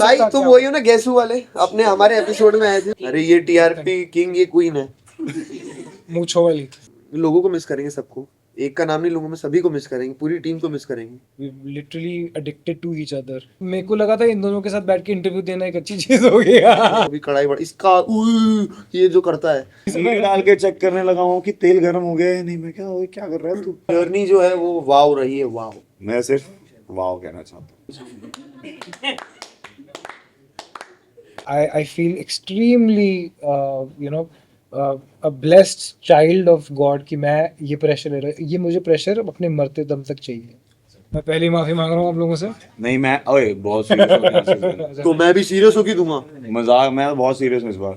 भाई तुम वही हो ना गैसू वाले अपने हमारे एपिसोड में आए थे। अरे ये टीआरपी किंग ये क्वीन है। मूंछों वाली लोगों को मिस करेंगे सबको। एक का नाम नहीं लूंगा मैं, सभी को मिस करेंगे, पूरी टीम को मिस करेंगे। Literally addicted to each other. मेरे को लगा था इन दोनों के साथ बैठ के इंटरव्यू देना एक अच्छी चीज हो गया। अभी कढ़ाई बड़ा इसका ये जो करता है घी डाल के चेक करने लगा हूँ कि तेल गर्म हो गया है नहीं। मैं क्या ओए क्या कर रहा है तू। जर्नी जो है वो वाव रही है, वाव। मैं सिर्फ वाव कहना चाहता हूँ। I feel extremely a blessed child of God कि मैं ये प्रेशर ले रहा, ये मुझे प्रेशर अपने मरते दम तक चाहिए। मैं पहले ही माफी मांग रहा हूँ आप लोगों से। नहीं मैं ओए बहुत सीरियस हो गया। तो मैं भी सीरियस होके दूंगा। मजाक मैं बहुत सीरियस हूँ इस बार।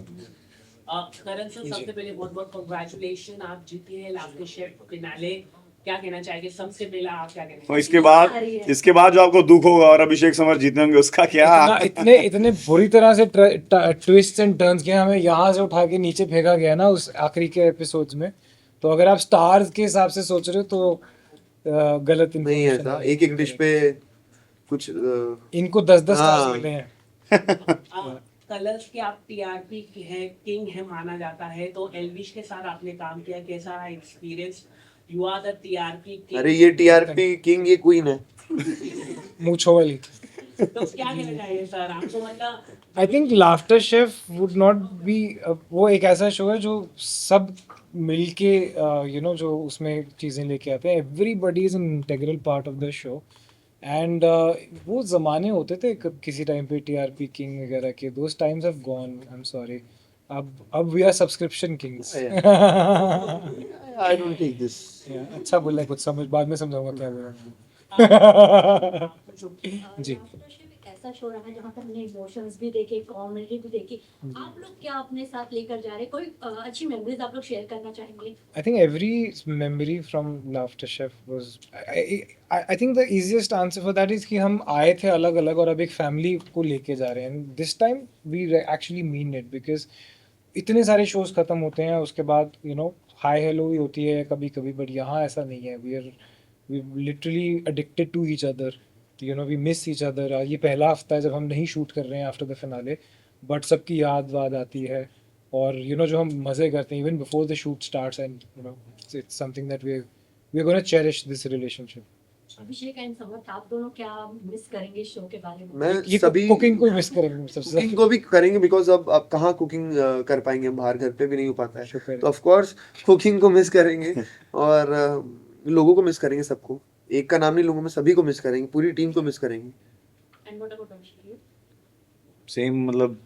करण सर सबसे पहले बहुत बहुत कांग्रेचुलेशन, आप जीते हैं लाफ्टर शेफ फिनाले। क्या कहना चाहेंगे सबसे पहला, आप क्या कहना और इसके बाद जो आपको दुख होगा और अभिषेक समर जीतने होंगे उसका क्या। इतने बुरी तरह से ट्विस्ट एंड टर्न्स किए, हमें यहाँ से उठा के नीचे फेंका गया ना उस आखिरी के एपिसोड्स में। तो अगर आप स्टार्स के हिसाब से सोच रहे हो तो गलत नहीं है था, एक एक डिश पे कुछ इनको 10-10 स्टार्स मिले हैं। कलर्स के आप टीआरपी है किंग है माना जाता है, तो एल्विश के साथ आपने काम किया, कैसा रहा experience? You are the TRP king. अरे ये टीआरपी किंग ये क्वीन है। मूंछों वाली। तो क्या कहना चाहिए सर आपको? मतलब I think laughter chef would not be, वो एक ऐसा शो है जो सब मिलके जो उसमें चीज़ें लेके आते हैं। Everybody is an integral part of the show. And वो ज़माने होते थे किसी टाइम पे टीआरपी किंग वगैरह के, those times have gone. I am sorry. अब we are subscription kings. I don't take this. अच्छा बोला है, कुछ समझ बाद में समझाऊंगा क्या बोला। जी। ऐसा शो रहा है जहाँ पर हमने इमोशंस भी देखे, कॉमेडी भी देखी। आप लोग क्या अपने साथ लेकर जा रहे हैं? कोई अच्छी मेमोरीज आप लोग शेयर करना चाहेंगे? I think every memory from Laughter Chef was I think the easiest answer for that is कि हम आए थे अलग अलग और अब एक फैमिली को लेके जा रहे हैं। And this time we actually mean it because इतने सारे शोज खत्म होते हैं उसके बाद हाई हेलो ही होती है कभी कभी, बट यहाँ ऐसा नहीं है। we literally addicted to each other, we miss each other। ये पहला हफ्ता है जब हम नहीं शूट कर रहे हैं आफ्टर द फिनाले, बट सबकी याद वाद आती है और जो हम मज़े करते हैं even before the shoot starts, and it's something that we are gonna cherish this relationship. Abhishek and Samarth, आप दोनों क्या मिस करेंगे शो के बारे में? मैं ये सभी कुकिंग को मिस करेंगे सबसे। कुकिंग को भी करेंगे बिकॉज अब कहाँ कुकिंग कर पाएंगे, हम बाहर घर पे भी नहीं हो पाता है, शुक्र है। तो ऑफ कोर्स कुकिंग को मिस करेंगे और लोगों को मिस करेंगे, सबको। एक का नाम नहीं लूंगा मैं, सभी को मिस करेंगे, पूरी टीम को मिस करेंगे। And what about Abhishek? Same मतलब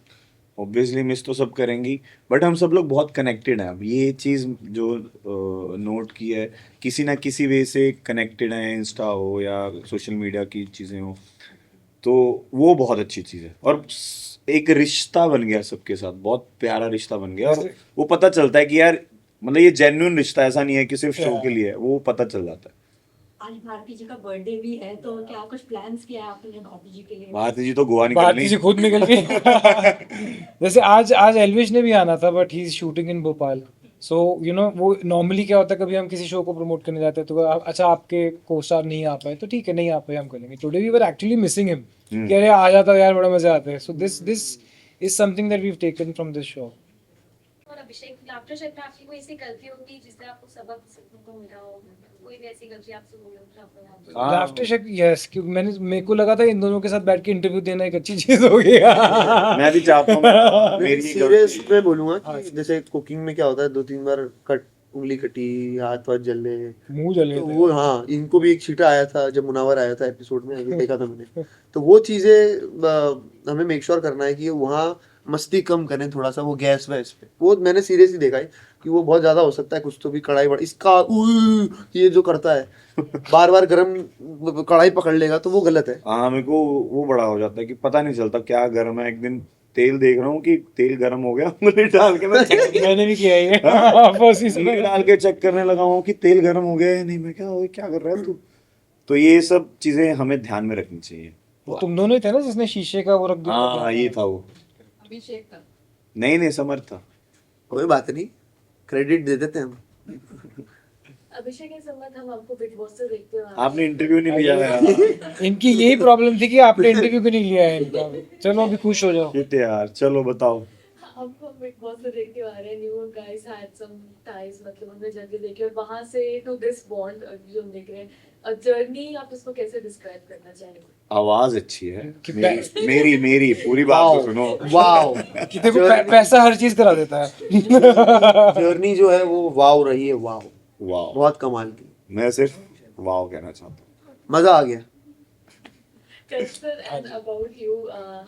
ऑब्वियसली मिस तो सब करेंगी, बट हम सब लोग बहुत कनेक्टेड हैं। अब ये चीज़ जो नोट की है, किसी ना किसी वे से कनेक्टेड हैं, इंस्टा हो या सोशल मीडिया की चीज़ें हो, तो वो बहुत अच्छी चीज़ है। और एक रिश्ता बन गया सबके साथ, बहुत प्यारा रिश्ता बन गया। और वो पता चलता है कि यार मतलब ये जेन्युइन रिश्ता, ऐसा नहीं है कि सिर्फ शो के लिए है, वो पता चल जाता है। आज भारती जी का बर्थडे भी है, तो क्या कुछ प्लान्स किया है आपने भारती जी के लिए? भारती जी तो गोवा निकल भारती जी खुद निकल गई। जैसे आज एल्विश ने भी आना था बट ही इज शूटिंग इन भोपाल। सो वो नॉर्मली क्या होता है, कभी हम किसी शो को प्रमोट करने जाते हैं तो अच्छा आपके को स्टार नहीं आ पाए तो ठीक है, नहीं आ पाए हम करेंगे। Today we were actually missing him कि अरे आ जाता यार, बड़ा मजा आता है। So this is something that we have taken from this show. और अभिषेक, लाफ्टर शेफ में आपकी कोई ऐसी गलती होगी जिससे आपको सबक सीखने को मिला हो? कोई भी ऐसी गलती आपसे हुई हो? लाफ्टर शेफ, यस, मेरे को लगा था इन दोनों के साथ बैठ के इंटरव्यू देना एक अच्छी चीज हो गया। मैं भी चाहता हूँ मेरी सीरियस में बोलूंगा कि जैसे कुकिंग में क्या होता है, 2-3 बार उंगली कटी, हाथ वाथ जले, मुंह जले तो वो हाँ, इनको भी एक छींटा आया था जब मुनावर आया था एपिसोड में, अभी देखा था मैंने। तो वो चीजें हमें मेक श्योर करना है कि वहाँ मस्ती कम करें थोड़ा सा, वो गैस वैस पे वो मैंने सीरियसली देखा है कि वो बहुत ज्यादा हो सकता है। कुछ तो भी कढ़ाई बड़ा इसका ये जो करता है, बार बार गर्म कढ़ाई पकड़ लेगा तो वो गलत है। हाँ, मेरे को वो बड़ा हो जाता है कि पता नहीं चलता क्या गर्म है। एक दिन तेल देख रहा हूँ कि तेल गर्म हो गया, उंगली डाल के मैंने भी किया ये। उंगली डाल के चेक करने लगा हूँ कि तेल गर्म हो गया है नहीं। मैं क्या ओए क्या कर रहा है तू। तो ये सब चीजें हमें ध्यान में रखनी चाहिए। वो तुम दोनों ही थे ना जिसने शीशे का वो रख दिया? हाँ, ये था वो। अभिषेक का नहीं समर्थ था। कोई बात नहीं, क्रेडिट दे देते हैं हम। अभिषेक इस समय हम आपको बिग बॉस से देखते हैं। आपने इंटरव्यू नहीं लिया है यार। इनकी यही प्रॉब्लम थी कि आपने इंटरव्यू क्यों नहीं लिया है इनका। चलो अभी खुश हो जाओ। Shit यार, चलो बताओ। आपको बिग बॉस से देखते आ रहे हैं, new guys had some ties, मतलब हमने जर्नी देखी और वहां से टू दिस बॉन्ड जो हम देख रहे हैं, जर्नी आप इसको कैसे डिस्क्राइब करना चाहेंगे? आवाज अच्छी है कि मेरी पूरी बात तो सुनो। वाओ कि देखो पैसा हर चीज करा देता है। जर्नी जो है वो वाव रही है, वाव वाह, बहुत कमाल की, मैं सिर्फ वाव कहना चाहता हूँ। मजा आ गया। Sir, and about you,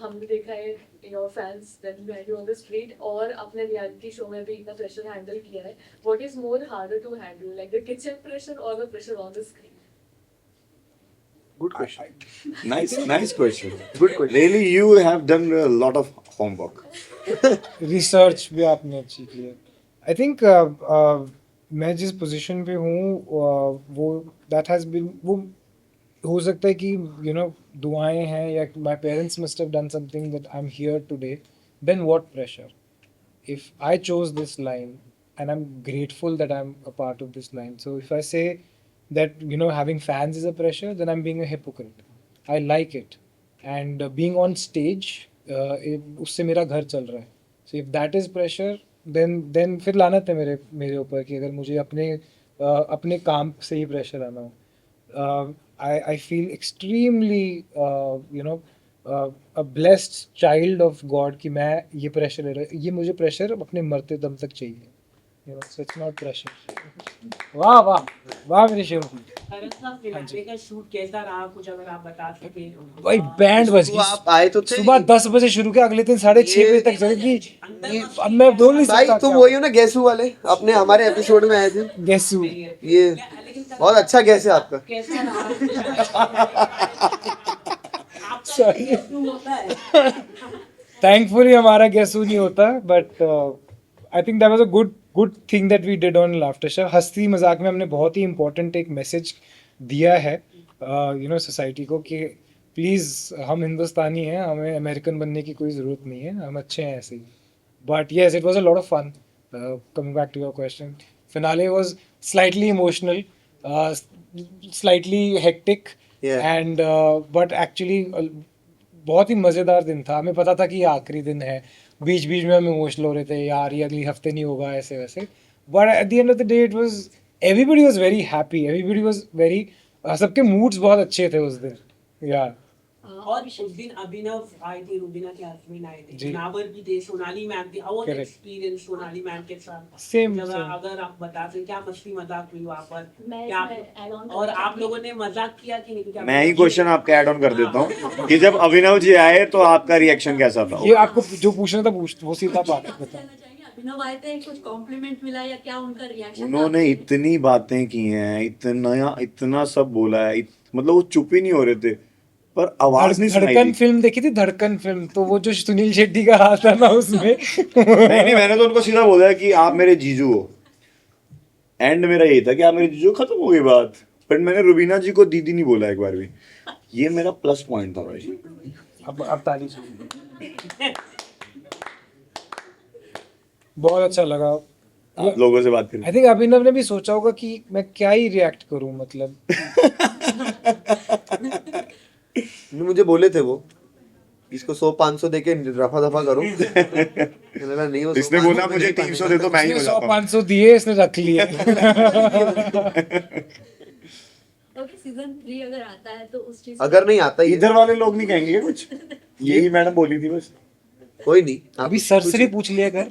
हमने देखा है your fans then when you on the street और अपने रियलिटी शो में भी इतना प्रेशर हैंडल किया है. What is more harder to handle, like the kitchen pressure or the pressure on the screen? Good question, Nice question. Good question. Really, you have done a lot of homework. Research भी आपने अच्छी की है। I think मैं जिस position पे हूँ वो दैट हैज़ बीन, वो हो सकता है कि दुआएं हैं या my parents must have done something that I am here today, then what pressure. If I chose this line and I'm grateful that I'm a part of this line. So if I say that having fans is a pressure, then I'm being a hypocrite. I like it, and being on stage, उससे मेरा घर चल रहा है. So if that is pressure, then फिर लानत है मेरे ऊपर कि अगर मुझे अपने काम से ही प्रेशर आना हो. I feel extremely a blessed child of God कि मैं ये प्रेशर ले रहा, ये मुझे प्रेशर अपने मरते दम तक चाहिए. So it's not pressure. वाह वाह वाह मेरे शिव। शरद साहब, फिनाले का शूट कैसा रहा, कुछ अगर आप बता सके। भाई बैंड बज तो गई। आप आए तो थे, सुबह 10 बजे शुरू किया, अगले दिन 6:30 बजे तक चलेगी। अब मैं बोल नहीं भाई सकता। तुम वही हो ना गैसू वाले, अपने हमारे एपिसोड में आए थे। Guess you. ये बहुत अच्छा गैस है आपका। कैसा रहा? Sorry. आपका होता है। थैंकफुली हमारा गेस नहीं होता, but I think that was a good thing that we did on laughter chef. हंसी मजाक में हमने बहुत ही इंपॉर्टेंट एक मैसेज दिया है सोसाइटी को कि प्लीज़ हम हिंदुस्तानी हैं, हमें अमेरिकन बनने की कोई ज़रूरत नहीं है, हम अच्छे हैं ऐसे ही. But yes, it was a lot of fun. Coming back to your question, finale was slightly emotional, slightly hectic, Yeah. And but actually बहुत ही मज़ेदार दिन था. हमें पता था कि ये आखिरी दिन है. बीच बीच में हम इमोशनल हो रहे थे, यार ये अगली हफ्ते नहीं होगा ऐसे वैसे. But at the end of the day it was, everybody was very happy, everybody was very, सबके मूड्स बहुत अच्छे थे उस दिन. यार और उस दिन अभिनव आए थे, रुबीना के हस्बैंड आए थे, जी. नाबर भी थे, सोनाली मैम थी. How was Correct. Experience Sonali ma'am के साथ? Same. अगर आप बता दें क्या मस्ती मजाक हुई वहाँ पर, मैं क्या इसमें add on और करना आप चाहूंगी। लोगों ने मजाक किया कि नहीं? क्या मैं ही क्वेश्चन आपका ऐड ऑन कर देता हूँ कि जब अभिनव जी आए तो आपका रिएक्शन कैसा था? ये आपको जो पूछना था पूछ, वो सीधा बात आपसे बता. कहना चाहेंगे, अभिनव आए थे, कुछ कॉम्प्लीमेंट मिला या क्या उनका रिएक्शन? उन्होंने इतनी बातें की हैं, इतना सब बोला है, मतलब वो चुप ही नहीं हो रहे थे, पर आवाज नहीं सुनाई धड़कन दी. फिल्म देखी थी, धड़कन फिल्म, तो वो जो सुनील शेट्टी का हाथ था ना उसमें. नहीं, मैंने तो उनको सीधा बोला कि आप मेरे जीजू हो. एंड मेरा यही था कि आप मेरे जीजू, खत्म हो गई बात. बट मैंने रुबीना जी को दीदी नहीं बोला एक बार भी. ये मेरा प्लस पॉइंट था भाई. अब ताली सुनिए. बहुत अच्छा लगा. आप लोगों से बात आई करें. थिंक अभिनव ने भी सोचा होगा कि मैं क्या ही रिएक्ट करूं, मतलब. मुझे बोले थे वो, इसको 100-500 देके रफा दफा करो। मैंने कहा नहीं, वो इसने 100-500 बोला मुझे 300 दे तो मैं ही हो जाता हूँ. 100-500 दिए, इसने रख लिए. ओके, सीजन 3 अगर आता है तो उस चीज अगर नहीं आता ही इधर वाले लोग नहीं कहेंगे क्या कुछ? यही मैडम बोली थी बस. कोई नहीं, अभी सर से ही पूछ लिया कर.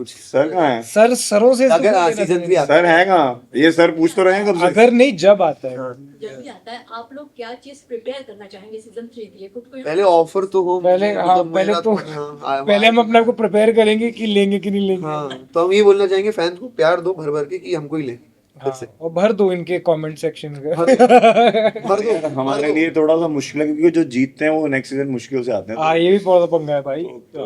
सर कहाँ है? सरों से अगर सीजन 3 आता सर है कहाँ? ये सर पूछ तो रहे हैं कब से. अगर नहीं जब आता है. जब भी आता है, आप लोग क्या चीज प्रिपेयर करना चाहेंगे सीजन 3 के लिए? खुद को पहले ऑफर तो हो, पहले हाँ, मतलब पहले मेरा तो हाँ, पहले हम अपने आप को प्रिपेयर करेंगे कि लेंगे कि नहीं लेंगे. हाँ, तो हम ये बोलना चाहेंगे फैंस को, प्यार दो भर भर के कि हमको ही ले. हाँ, और भर दो इनके कमेंट सेक्शन में. भर दो हमारे लिए थोड़ा सा मुश्किल है क्योंकि जो जीतते हैं वो नेक्स्ट सीजन मुश्किल से आते हैं. हाँ, ये भी बहुत पंगा है भाई. तो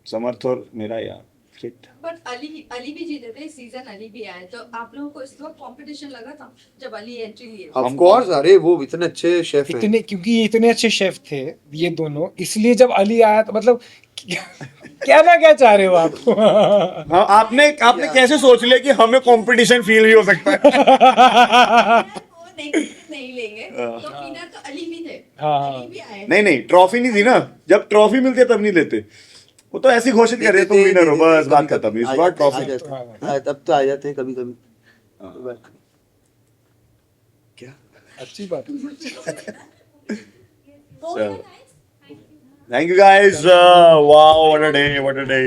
समर्थ और मेरा यार फिट. बट अली भी जीते थे सीजन, अली भी आए, तो आप लोगों को इस वक्त कंपटीशन लगा था जब अली एंट्री लिए? Of course. अरे वो इतने अच्छे शेफ हैं. क्योंकि ये इतने अच्छे शेफ थे ये दोनों, इसलिए जब अली आया तो मतलब कहना क्या चाह रहे हो आप? हाँ, आपने कैसे सोच लिया कि हमें कंपटीशन फील भी हो सकता है? वो नहीं लेंगे तो विनर तो अली भी थे, हाँ। अली भी आए। नहीं, ट्रॉफी नहीं थी ना, जब ट्रॉफी मिलती है तब नहीं लेते, वो तो ऐसे घोषित कर रहे तुम विनर हो, बस बात खत्म, इस बार ट्रॉफी। तब तो आ जाते हैं कभी कभी। क्या? अच्छी बात है। Thank you guys, wow, what a day, what a day.